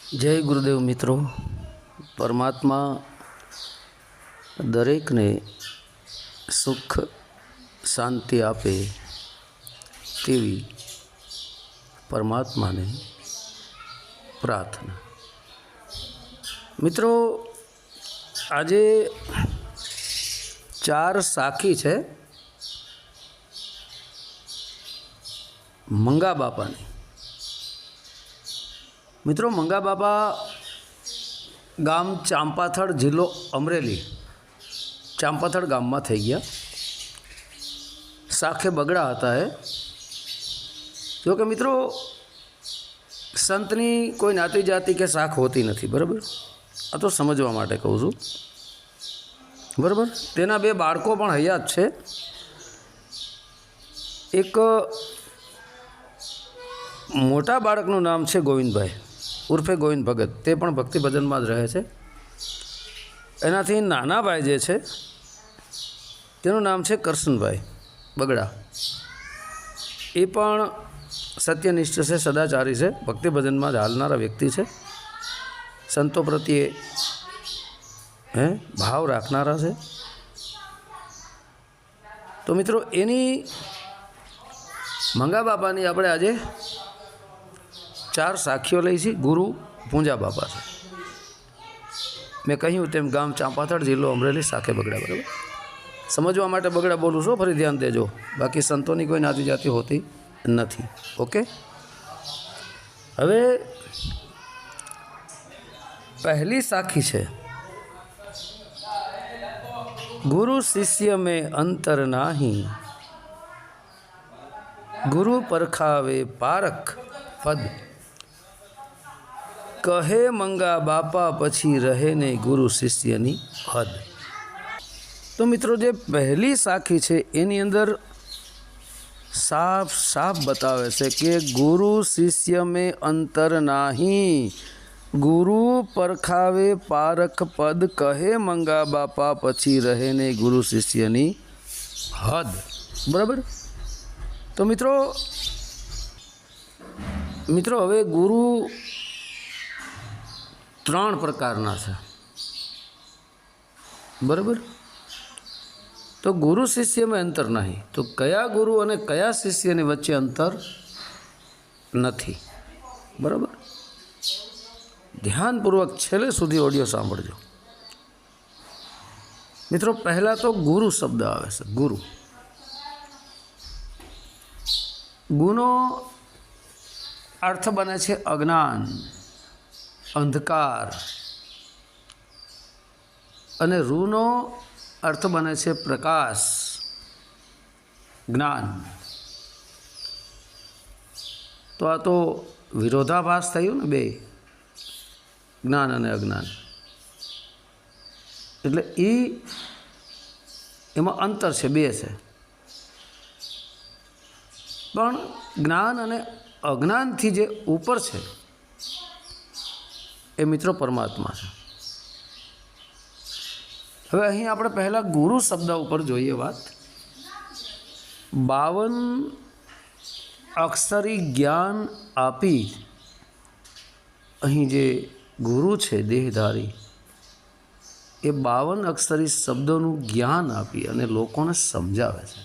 जय गुरुदेव मित्रों। परमात्मा दरेक ने सुख शांति आपे तेवी परमात्मा ने प्रार्थना। मित्रों, आजे 4 साखी है मंगा बापा ने। मित्रों, मंगा बापा गाम चांपाथड़ जिल्लो अमरेली चांपाथड़ गाम में थी गया। साखे बगड़ा आता है। जो कि मित्रों संतनी कोई नाती जाति के साख होती नहीं, बराबर। आ तो समझवा माटे कहूँ छूं, बराबर। तेना 2 बाळको पण हयात छे। एक मोटा बाळकनुं नाम छे गोविंदभाई उर्फे गोविंद भगत। ते पण भक्ति भजन में ज रहे छे। एनाथी नाना भाई जे छे तेनुं नाम छे करशनभाई बगड़ा। ए पण सत्यनिष्ठ से, सदाचारी से, भक्ति भजन में हालनारा व्यक्ति है। संतो प्रत्ये भाव राखनारा है। तो मित्रों, एनी मंगा बापानी आपणे आजे 4 साखीओ लई छी। गुरु पूंजा बापा है। मैं कहूँ तेम गाम चांपाथड़ जिल्लो अमरेली साखे बगड़ा, बराबर। समझवा माटे बगड़ा बोलूँ छो, फरी ध्यान देजो। बाकी संतोनी कोई नाती जाति होती नहीं। ओके। हवे पहली साखी है गुरु शिष्य में अंतर नाही, गुरु परखावे पारख पद, कहे मंगा बापा पछी रहे ने गुरु शिष्यनी हद। तो मित्रों, जे पहली साखी है एनी अंदर साफ साफ बतावे से कि गुरु शिष्य में अंतर नाही, गुरु परखावे पारख पद, कहे मंगा बापा पछी रहे ने गुरु शिष्यनी हद, बराबर। तो मित्रों हवे गुरु 3 प्रकारना है, बराबर। तो गुरु शिष्य में अंतर नहीं। तो कया गुरु और कया शिष्य ने वच्चे अंतर नहीं, बराबर। ध्यानपूर्वक छेले सुधी ऑडियो सांभळजो। मित्रों, पहला तो गुरु शब्द आवे छे। गुरु गुनो अर्थ बने छे अज्ञान, अंधकार, अने रूनो अर्थ बने छे प्रकाश, ज्ञान। तो आ तो विरोधाभास थयो ने बे, ज्ञान अने अज्ञान। एटले एमां अंतर छे, 2 छे। पण ज्ञान अने अज्ञान थी जे ऊपर छे ए मित्रों परमात्मा है। हवे अहीं आपणे पहला गुरु शब्द पर जोईए बात। 52 अक्षरी ज्ञान आपी अहीं जे गुरु छे देहधारी, ए 52 अक्षरी शब्दों ज्ञान आपी अने लोकोने समजावे छे।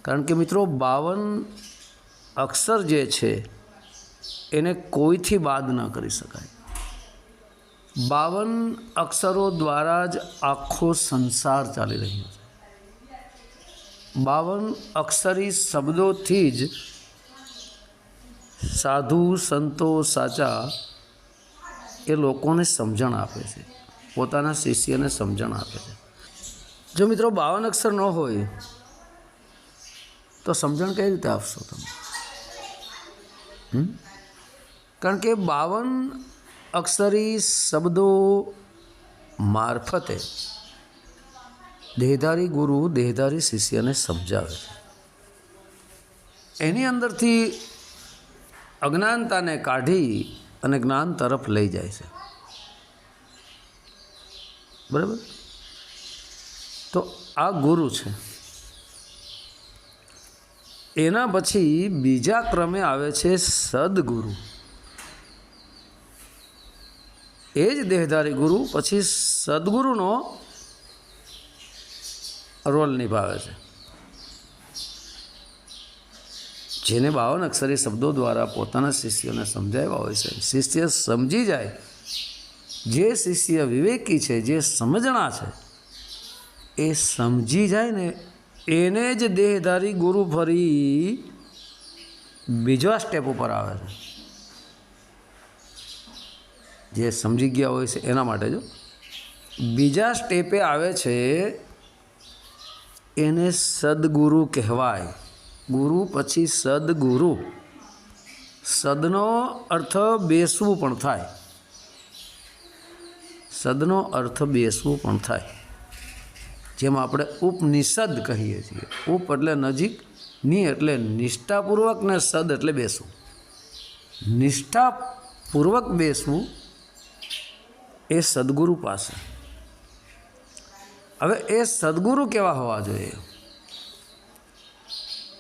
कारण के मित्रों 52 अक्षर जे छे एने कोईथी बाद न करी शकाय। 52 अक्षरों द्वारा ज आखो संसार चाली रह्यो छे। 52 अक्षरी शब्दों थी ज साधु संतो साचा ए लोकोने समझण आपे छे, पोताना शिष्यने समझण आपे छे। जो मित्रों 52 अक्षर न होय तो समझण कई रीते आपशो तमे? कारण के 52 अक्षरी शब्दों मार्फते देहधारी गुरु देहधारी शिष्य ने समझावे। एनी अंदर थी अज्ञानता ने काढ़ी अने ज्ञान तरफ लई जाय छे, बराबर। तो आ गुरु छे। एना पछी बीजा क्रमे आवे छे सद्गुरु। એ જ દેહધારી ગુરુ પછી સદગુરુનો રોલ નિભાવે છે, જેને 52 અક્ષરી શબ્દો દ્વારા પોતાના શિષ્યોને સમજાવ્યા હોય છે. શિષ્ય સમજી જાય, જે શિષ્ય વિવેકી છે, જે સમજણા છે, એ સમજી જાય ને એને જ દેહધારી ગુરુ ફરી બીજા સ્ટેપ ઉપર આવે છે. જે સમજી ગયા હોય છે એના માટે જો બીજા સ્ટેપે આવે છે, એને સદગુરુ કહેવાય. ગુરુ પછી સદગુરુ. સદનો અર્થ બેસવું પણ થાય, સદનો અર્થ બેસવું પણ થાય. જેમાં આપણે ઉપનિષદ કહીએ છીએ. ઉપ એટલે નજીક, ની એટલે નિષ્ઠાપૂર્વક, ને સદ એટલે બેસવું. નિષ્ઠાપૂર્વક બેસવું એ સદગુરુ પાસે. હવે એ સદગુરુ કેવા હોવા જોઈએ?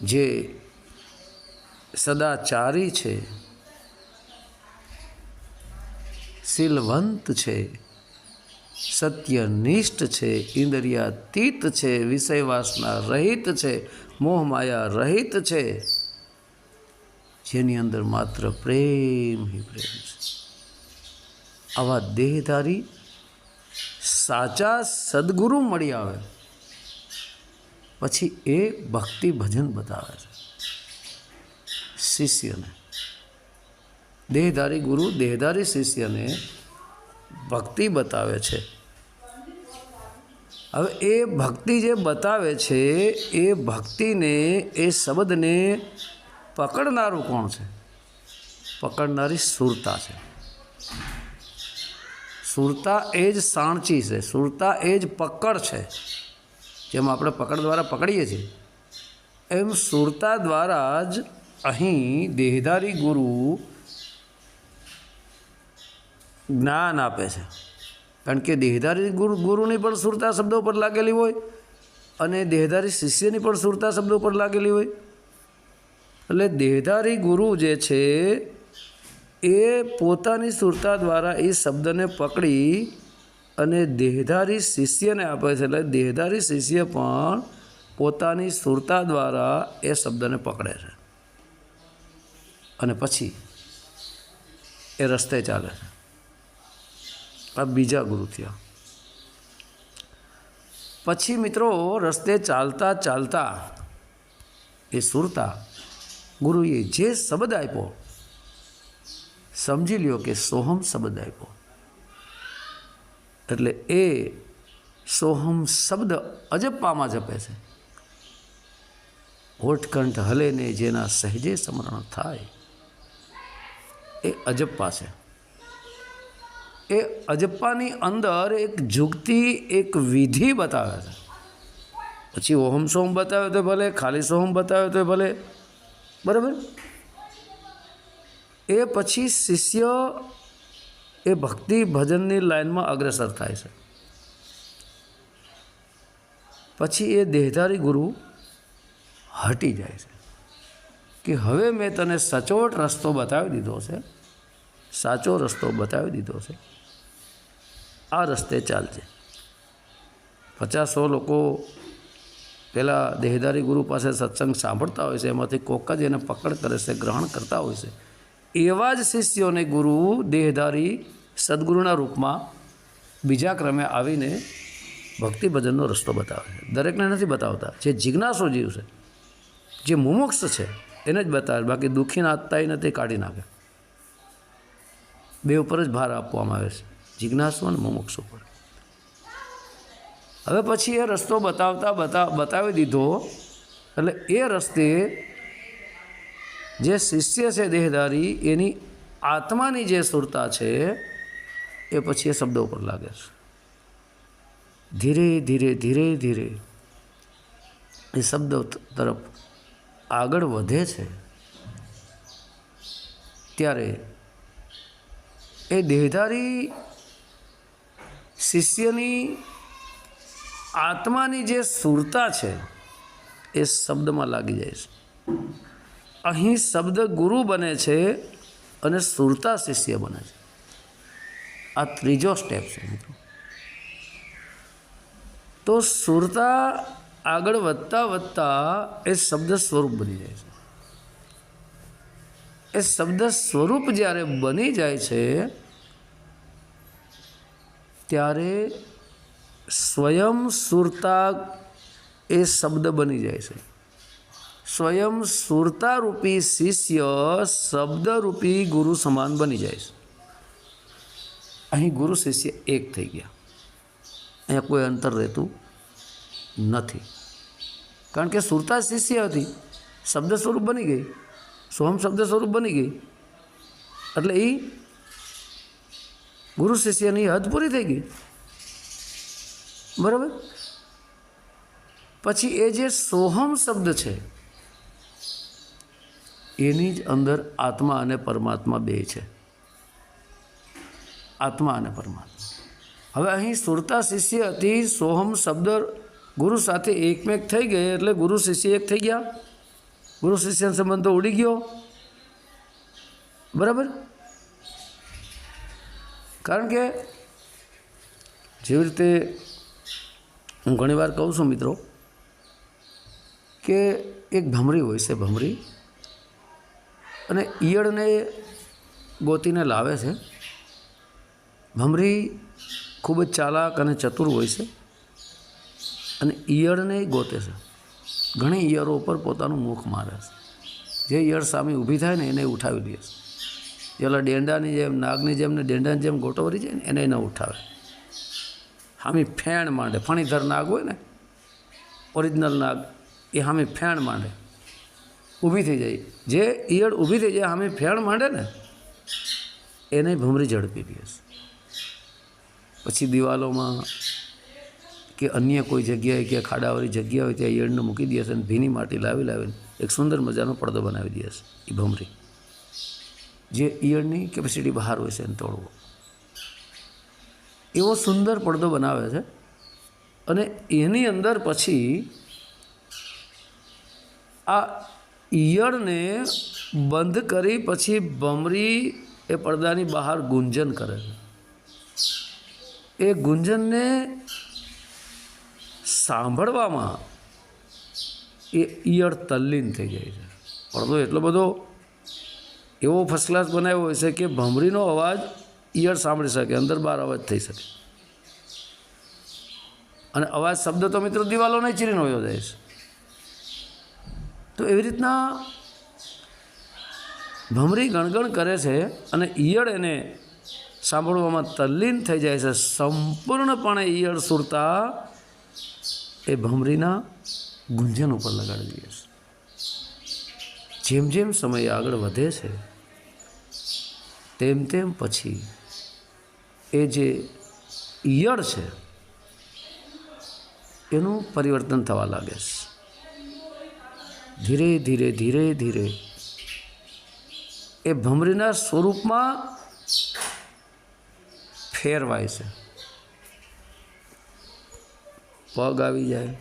જે સદાચારી છે, શીલવંત છે, સત્યનિષ્ઠ છે, ઇન્દ્રિયાતીત છે, વિષય વાસના રહિત છે, મોહમાયા રહિત છે, જેની અંદર માત્ર પ્રેમ હિ પ્રેમ છે. આવા દેહધારી સાચા સદગુરુ મળી આવે પછી એ ભક્તિ ભજન બતાવે છે શિષ્યને. દેહધારી ગુરુ દેહધારી શિષ્યને ભક્તિ બતાવે છે. હવે એ ભક્તિ જે બતાવે છે, એ ભક્તિને, એ શબ્દને પકડનારું કોણ છે? પકડનારી સુરતા છે. સુરતા એ જ સાણચી છે, સુરતા એ જ પકડ છે. જેમ આપણે પકડ દ્વારા પકડીએ છીએ, એમ સુરતા દ્વારા જ અહીં દેહધારી ગુરુ જ્ઞાન આપે છે. કારણ કે દેહધારી ગુરુની પણ સુરતા શબ્દો પર લાગેલી હોય અને દેહધારી શિષ્યની પણ સુરતા શબ્દો પર લાગેલી હોય. એટલે દેહધારી ગુરુ જે છે એ પોતાની સુરતા દ્વારા એ શબ્દને પકડી અને દેહધારી શિષ્યને આપે છે. એટલે દેહધારી શિષ્ય પણ પોતાની સુરતા દ્વારા એ શબ્દને પકડે છે અને પછી એ રસ્તે ચાલે છે. આ બીજા ગુરુ થયા. પછી મિત્રો રસ્તે ચાલતા ચાલતા એ સુરતા ગુરુએ જે શબ્દ આપ્યો, સમજી લ્યો કે સોહમ શબ્દ આપ્યો, એટલે એ સોહમ શબ્દ અજપ્પામાં જપે છે. હોઠકંઠ હલે ને જેના સહેજે સ્મરણ થાય એ અજપ્પા છે. એ અજપ્પાની અંદર એક જુગતિ, એક વિધિ બતાવે છે. પછી ઓહમ સોહમ બતાવે તો ભલે, ખાલી સોહમ બતાવે તો ભલે, બરાબર. એ પછી શિષ્ય એ ભક્તિ ભજનની લાઈનમાં અગ્રસર થાય છે. પછી એ દેહધારી ગુરુ હટી જાય છે કે હવે મેં તને સચોટ રસ્તો બતાવી દીધો છે, સાચો રસ્તો બતાવી દીધો છે, આ રસ્તે ચાલજે. 50-100 લોકો પહેલાં દેહધારી ગુરુ પાસે સત્સંગ સાંભળતા હોય છે, એમાંથી કોક જ એને પકડ કરે છે, ગ્રહણ કરતા હોય છે. એવા જ શિષ્યોને ગુરુ દેહધારી સદગુરુના રૂપમાં બીજા ક્રમે આવીને ભક્તિ ભજનનો રસ્તો બતાવે છે. દરેકને નથી બતાવતા. જે જિજ્ઞાસુ જીવ છે, જે મુમુક્ષ છે, એને જ બતાવે. બાકી દુઃખીના આત્તાય નથી, કાઢી નાખે. બે ઉપર જ ભાર આપવામાં આવે છે, જિજ્ઞાસુ અને મુમુક્ષ ઉપર. હવે પછી એ રસ્તો બતાવી દીધો. એટલે એ રસ્તે જે શિષ્ય છે દેહધારી, એની આત્માની જે સુરતા છે એ પછી એ શબ્દો ઉપર લાગે છે. ધીરે ધીરે ધીરે ધીરે એ શબ્દો તરફ આગળ વધે છે. ત્યારે એ દેહધારી શિષ્યની આત્માની જે સુરતા છે એ શબ્દમાં લાગી જાય છે. અહીં શબ્દ ગુરુ બને છે અને સુરતા શિષ્ય બને છે. આ ત્રીજો સ્ટેપ છે મિત્રો. તો સુરતા આગળ વધતા વધતા એ શબ્દ સ્વરૂપ બની જાય છે. એ શબ્દ સ્વરૂપ જ્યારે બની જાય છે ત્યારે સ્વયં સુરતા એ શબ્દ બની જાય છે. સ્વયં સુરતારૂપી શિષ્ય શબ્દરૂપી ગુરુ સમાન બની જાય છે. અહીં ગુરુ શિષ્ય એક થઈ ગયા. અહીંયા કોઈ અંતર રહેતું નથી. કારણ કે સુરતા શિષ્ય હતી, શબ્દ સ્વરૂપ બની ગઈ, સોહમ શબ્દ સ્વરૂપ બની ગઈ, એટલે એ ગુરુ શિષ્યની હદ પૂરી થઈ ગઈ. બરાબર. પછી એ જે સોહમ શબ્દ છે એની જ અંદર આત્મા અને પરમાત્મા બે છે. આત્મા અને પરમાત્મા. હવે અહીં સુરતા શિષ્ય હતી, સોહમ શબ્દ ગુરુ સાથે એકમેક થઈ ગઈ એટલે ગુરુ શિષ્ય એક થઈ ગયા. ગુરુ શિષ્યનો સંબંધ તો ઉડી ગયો. બરાબર. કારણ કે જેવી રીતે હું ઘણીવાર કહું છું મિત્રો કે એક ભમરી હોય છે, ભમરી, અને ઈયળને ગોતીને લાવે છે. ભમરી ખૂબ જ ચાલાક અને ચતુર હોય છે અને ઈયળને ગોતે છે. ઘણી ઈયળો ઉપર પોતાનું મુખ મારે છે. જે ઈયળ સામે ઊભી થાય ને એને ઉઠાવી દે છે. જેલા ડેંડાની જેમ, નાગની જેમ ને ડેંડાની જેમ ગોટો વળી જાય ને એને ન ઉઠાવે. હામી ફેણ માંડે. ફણીધર નાગ હોય ને, ઓરિજિનલ નાગ, એ હામી ફેણ માંડે, ઊભી થઈ જાય. જે ઈયળ ઊભી થઈ જાય હામી ફેણ માંડે ને એને ભમરી ઝડપી દે છે. પછી દિવાલોમાં કે અન્ય કોઈ જગ્યાએ કે ખાડાવાળી જગ્યા હોય ત્યાં ઈયળને મૂકી દે છે અને ભીની માટી લાવીને એક સુંદર મજાનો પડદો બનાવી દે છે. એ ભમરી જે ઈયળની કેપેસિટી બહાર હોય છે એને તોડવો, એવો સુંદર પડદો બનાવે છે. અને એની અંદર પછી આ ઈયળને બંધ કરી પછી ભમરી એ પડદાની બહાર ગુંજન કરે છે. એ ગુંજનને સાંભળવામાં એ ઈયળ તલ્લીન થઈ જાય છે. પડદો એટલો બધો એવો ફર્સ્ટ ક્લાસ બનાવ્યો હોય છે કે ભમરીનો અવાજ ઈયળ સાંભળી શકે, અંદર બહાર અવાજ થઈ શકે. અને અવાજ શબ્દ તો મિત્રો દિવાલોને ચીરીને વયો જાય છે. તો એવી રીતના ભમરી ગણગણ કરે છે અને ઈયળ એને સાંભળવામાં તલ્લીન થઈ જાય છે. સંપૂર્ણપણે ઈયળ સુરતા એ ભમરીના ગુંજન ઉપર લગાડી દે છે. જેમ જેમ સમય આગળ વધે છે તેમ તેમ પછી એ જે ઈયળ છે એનું પરિવર્તન થવા લાગે છે. ધીરે ધીરે ધીરે ધીરે એ ભમરીના સ્વરૂપમાં ફેરવાય છે. પગ આવી જાય,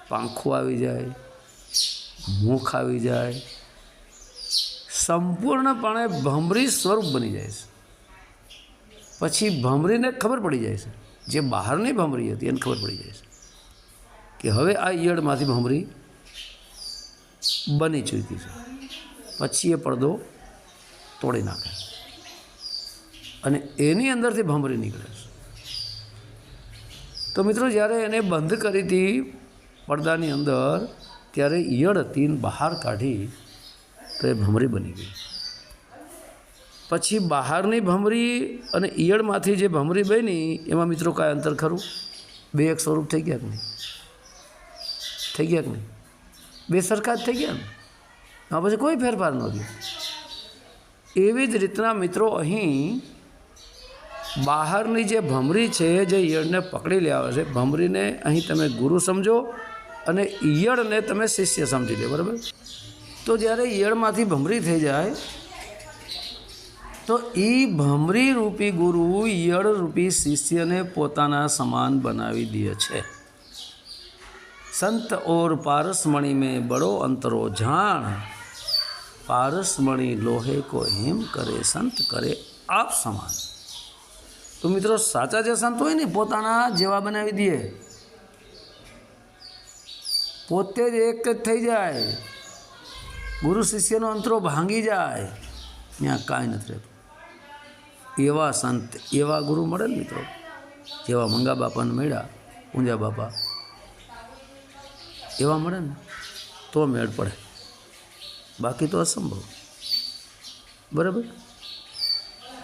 પાંખું આવી જાય, મુખ આવી જાય, સંપૂર્ણપણે ભમરી સ્વરૂપ બની જાય છે. પછી ભમરીને ખબર પડી જાય છે, જે બહારની ભમરી હતી એને ખબર પડી જાય છે કે હવે આ ઈયળમાંથી ભમરી બની ચૂકી છે. પછી એ પડદો તોડી નાખે અને એની અંદરથી ભમરી નીકળે છે. તો મિત્રો જ્યારે એને બંધ કરી હતી પડદાની અંદર ત્યારે ઈયળ હતી બહાર કાઢી તો એ ભમરી બની ગઈ. પછી બહારની ભમરી અને ઈયળમાંથી જે ભમરી બની એમાં મિત્રો કાંઈ અંતર ખરું? બે એક સ્વરૂપ થઈ ગયા કે નહીં? થઈ ગયા કે નહીં? બે સરખા જ થઈ ગયા ને? આ પછી કોઈ ફેરફાર ન થયો. એવી જ રીતના મિત્રો અહીં બહારની જે ભમરી છે જે ઈયળને પકડી લેવા છે, ભમરીને અહીં તમે ગુરુ સમજો અને ઈયળને તમે શિષ્ય સમજી લે. બરાબર. તો જ્યારે ઈયળમાંથી ભમરી થઈ જાય તો એ ભમરી રૂપી ગુરુ ઈયળ રૂપી શિષ્યને પોતાના સમાન બનાવી દે છે. સંત ઓર પારસમણી મેં બડો અંતરો જાણ, પારસમણી લોહે કો હેમ કરે, સંત કરે આપ સમાન. તો મિત્રો સાચા જે સંત હોય ને પોતાના જેવા બનાવી દે, પોતે જ એક જ થઈ જાય, ગુરુ શિષ્યનો અંતરો ભાંગી જાય, ત્યાં કાંઈ નથી રહેતું. એવા સંત એવા ગુરુ મળે ને મિત્રો, જેવા મંગા બાપાને મળ્યા, ઊંઝા બાપા એવા મળે ને તો મેળ પડે, બાકી તો અસંભવ. બરાબર.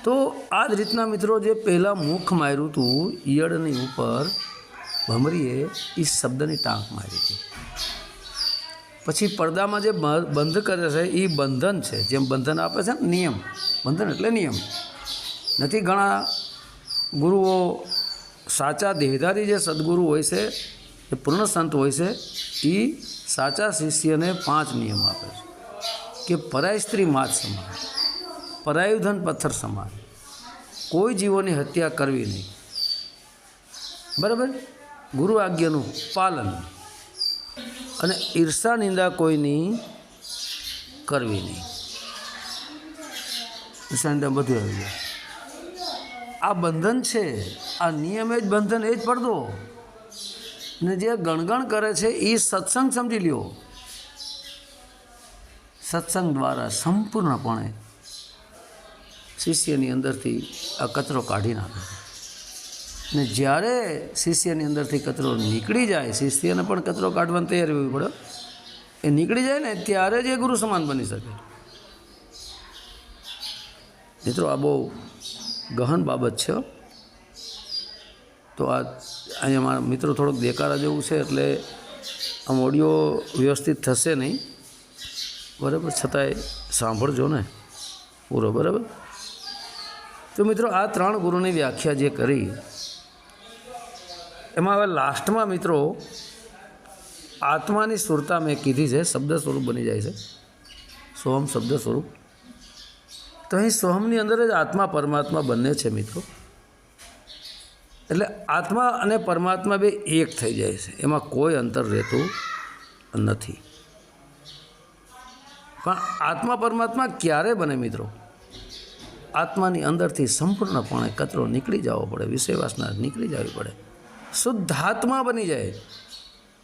તો આ જ રીતના મિત્રો જે પહેલાં મુખ માર્યું હતું ઈયળની ઉપર ભમરીએ એ શબ્દની ટાંક મારી હતી. પછી પડદામાં જે બંધ કરે છે એ બંધન છે, જેમ બંધન આપે છે ને નિયમ, બંધન એટલે નિયમ નથી. ઘણા ગુરુઓ સાચા દેહધારી જે સદગુરુ હોય છે, એ પૂર્ણ સંત હોય છે, એ સાચા શિષ્યને 5 નિયમ આપે છે કે પરાય સ્ત્રી માત સમાન, પરાયું ધન પથ્થર સમાન, કોઈ જીવોની હત્યા કરવી નહીં. બરાબર. ગુરુ આજ્ઞાનું પાલન અને ઈર્ષા નિંદા કોઈની કરવી નહીં. ઈર્ષા નિંદા બધું આવી જાય. આ બંધન છે, આ નિયમ એ જ બંધન, એ જ પડદો. ને જે ગણગણ કરે છે એ સત્સંગ સમજી લ્યો. સત્સંગ દ્વારા સંપૂર્ણપણે શિષ્યની અંદરથી આ કચરો કાઢી નાખે. ને જ્યારે શિષ્યની અંદરથી કચરો નીકળી જાય, શિષ્યને પણ કચરો કાઢવાની તૈયારી હોવી પડે. એ નીકળી જાય ને ત્યારે જ એ ગુરુ સમાન બની શકે. મિત્રો આ બહુ ગહન બાબત છે. તો આ અહીંયા મારા મિત્રો થોડોક દેકારા જેવું છે એટલે આમ ઓડિયો વ્યવસ્થિત થશે નહીં. બરાબર. છતાંય સાંભળજો ને પૂરો. બરાબર. તો મિત્રો આ 3 ગુરુની વ્યાખ્યા જે કરી એમાં હવે લાસ્ટમાં મિત્રો આત્માની સુરતા મેં કીધી છે, શબ્દ સ્વરૂપ બની જાય છે, સોહમ શબ્દ સ્વરૂપ. તો અહીં સોહમની અંદર જ આત્મા પરમાત્મા બંને છે મિત્રો. એટલે આત્મા અને પરમાત્મા બે એક થઈ જાય છે, એમાં કોઈ અંતર રહેતું નથી. પણ આત્મા પરમાત્મા ક્યારે બને મિત્રો? આત્માની અંદરથી સંપૂર્ણપણે કચરો નીકળી જવો પડે, વિષય વાસના નીકળી જવી પડે, શુદ્ધ આત્મા બની જાય.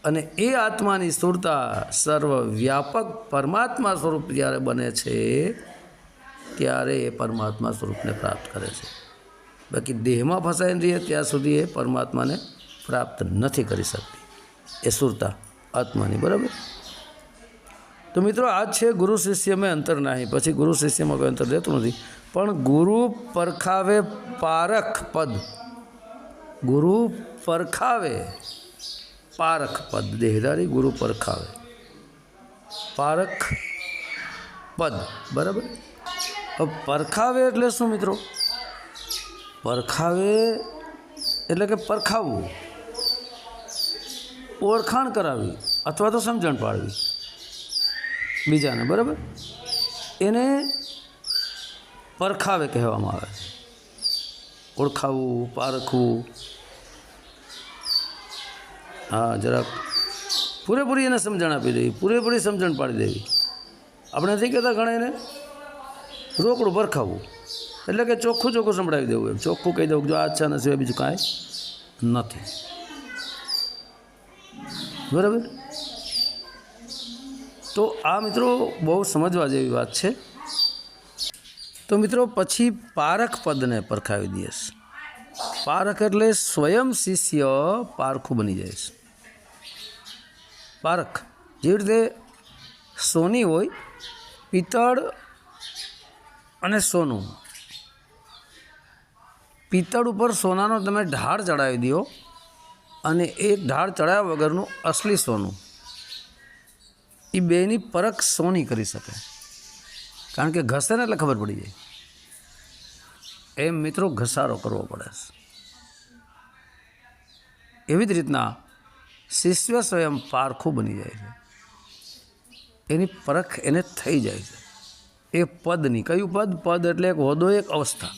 અને એ આત્માની સુરતા સર્વવ્યાપક પરમાત્મા સ્વરૂપ જ્યારે બને છે ત્યારે એ પરમાત્મા સ્વરૂપને પ્રાપ્ત કરે છે. બાકી દેહમાં ફસાઈને રહીએ ત્યાં સુધી એ પરમાત્માને પ્રાપ્ત નથી કરી શકતી એ સુરતા આત્માની. બરાબર. તો મિત્રો આ છે ગુરુ શિષ્યમાં અંતર નહીં. પછી ગુરુ શિષ્યમાં કોઈ અંતર રહેતું નથી. પણ ગુરુ પરખાવે પારખ પદ, ગુરુ પરખાવે પારખ પદ, દેહધારી ગુરુ પરખાવે પારખ પદ. બરાબર. પરખાવે એટલે શું મિત્રો? પરખાવે એટલે કે પરખાવવું, ઓળખાણ કરાવી અથવા તો સમજણ પાડવી બીજાને. બરાબર. એને પરખાવે કહેવામાં આવે છે. ઓળખાવવું, પારખવું. હા, જરાક પૂરેપૂરી એને સમજણ આપી દેવી, પૂરેપૂરી સમજણ પાડી દેવી. આપણે નથી કહેતા ઘણા એને રોકડું પરખાવવું એટલે કે ચોખ્ખું ચોખ્ખું સંભળાવી દેવું. એમ ચોખ્ખું કહી દઉં જો આ છે ને સિવાય બીજું કાંઈ નથી. બરાબર. તો આ મિત્રો બહુ સમજવા જેવી વાત છે. તો મિત્રો પછી પારખ પદને પરખાવી દઈએ. પારખ એટલે સ્વયં શિષ્ય પારખું બની જાય છે. પારખ જેવી રીતે સોની હોય, પિત્તળ અને સોનું. પિત્તળ ઉપર સોનાનો તમે ઢાળ ચડાવી દો અને એ ઢાળ ચડાવ્યા વગરનું અસલી સોનું, એ બેની પરખ સોની કરી શકે, કારણ કે ઘસે ને એટલે ખબર પડી જાય. એમ મિત્રો ઘસારો કરવો પડે. એવી જ રીતના શિષ્ય સ્વયં પારખું બની જાય છે, એની પરખ એને થઈ જાય છે એ પદની. કયું પદ? પદ એટલે એક હોદ્દો, એક અવસ્થા.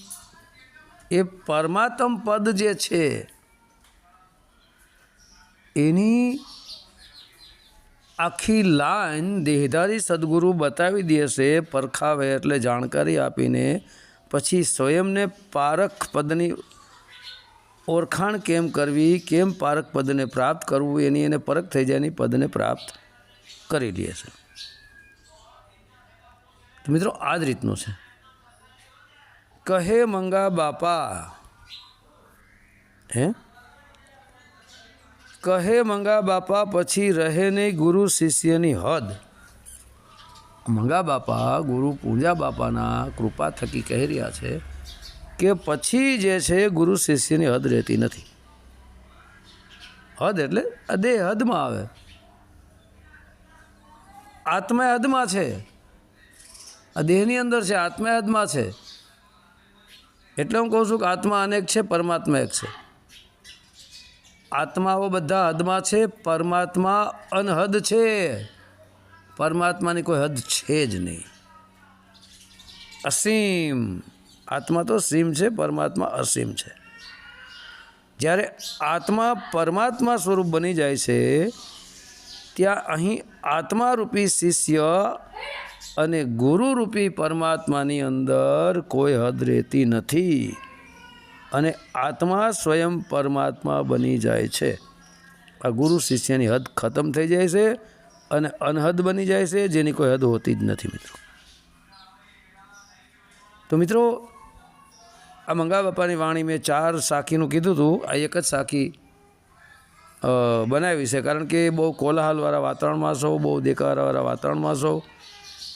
એ પરમાત્મ પદ જે છે એની આખી લાઈન દેહધારી સદગુરુ બતાવી દેશે. પરખાવે એટલે જાણકારી આપીને પછી સ્વયંને પારખ પદની ઓળખાણ કેમ કરવી, કેમ પારક પદને પ્રાપ્ત કરવું, એની એને પરખ થઈ જાય એની પદને પ્રાપ્ત કરી લે છે. તો મિત્રો આ જ રીતનું છે. કહે મંગા બાપા, હે કહે મંગા બાપા પછી રહે નહીં ગુરુ શિષ્યની હદ. મંગા બાપા ગુરુ પૂંજા બાપાના કૃપા થકી કહી રહ્યા છે કે પછી જે છે ગુરુ શિષ્યની હદ રહેતી નથી. હદ એટલે દેહ હદમાં આવે, આત્મા હદમાં છે, આ દેહની અંદર છે, આત્મા હદમાં છે. એટલે હું કહું છું કે આત્મા અનેક છે, પરમાત્મા એક છે. આત્માઓ બધા હદમાં છે, પરમાત્મા અનહદ છે. પરમાત્માની કોઈ હદ છે જ નહીં, અસીમ. આત્મા તો સીમ છે, પરમાત્મા અસીમ છે. જ્યારે આત્મા પરમાત્મા સ્વરૂપ બની જાય છે ત્યાં અહીં આત્મારૂપી શિષ્ય અને ગુરુરૂપી પરમાત્માની અંદર કોઈ હદ રહેતી નથી અને આત્મા સ્વયં પરમાત્મા બની જાય છે. આ ગુરુ શિષ્યની હદ ખતમ થઈ જાય છે અને અનહદ બની જાય છે, જેની કોઈ હદ હોતી જ નથી મિત્રો. તો મિત્રો આ મંગા બાપાની વાણી મેં 4 સાખીનું કીધું હતું, આ એક જ સાખી બનાવી છે. કારણ કે બહુ કોલાહલવાળા વાતાવરણમાં છો, બહુ દેખાવાળા વાતાવરણમાં છો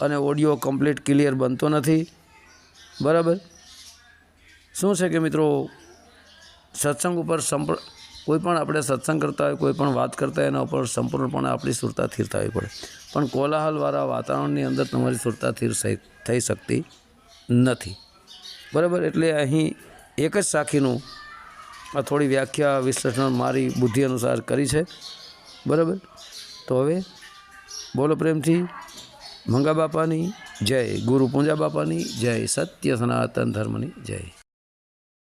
અને ઓડિયો કમ્પ્લીટ ક્લિયર બનતો નથી. બરાબર. શું છે કે મિત્રો સત્સંગ ઉપર કોઈ પણ આપણે સત્સંગ કરતા હોય, કોઈ પણ વાત કરતા હોય, એના ઉપર સંપૂર્ણપણે આપણી સુરતા સ્થિર થવી પડે. પણ કોલાહલવાળા વાતાવરણની અંદર તમારી સુરતા સ્થિર થઈ શકતી નથી. બરાબર. એટલે અહીં એક જ સાખીનું આ થોડી વ્યાખ્યા વિશ્લેષણ મારી બુદ્ધિ અનુસાર કરી છે. બરાબર. તો હવે બોલો પ્રેમથી મંગા બાપાની જય, ગુરુ પૂંજા બાપાની જય, સત્ય સનાતન ધર્મની જય.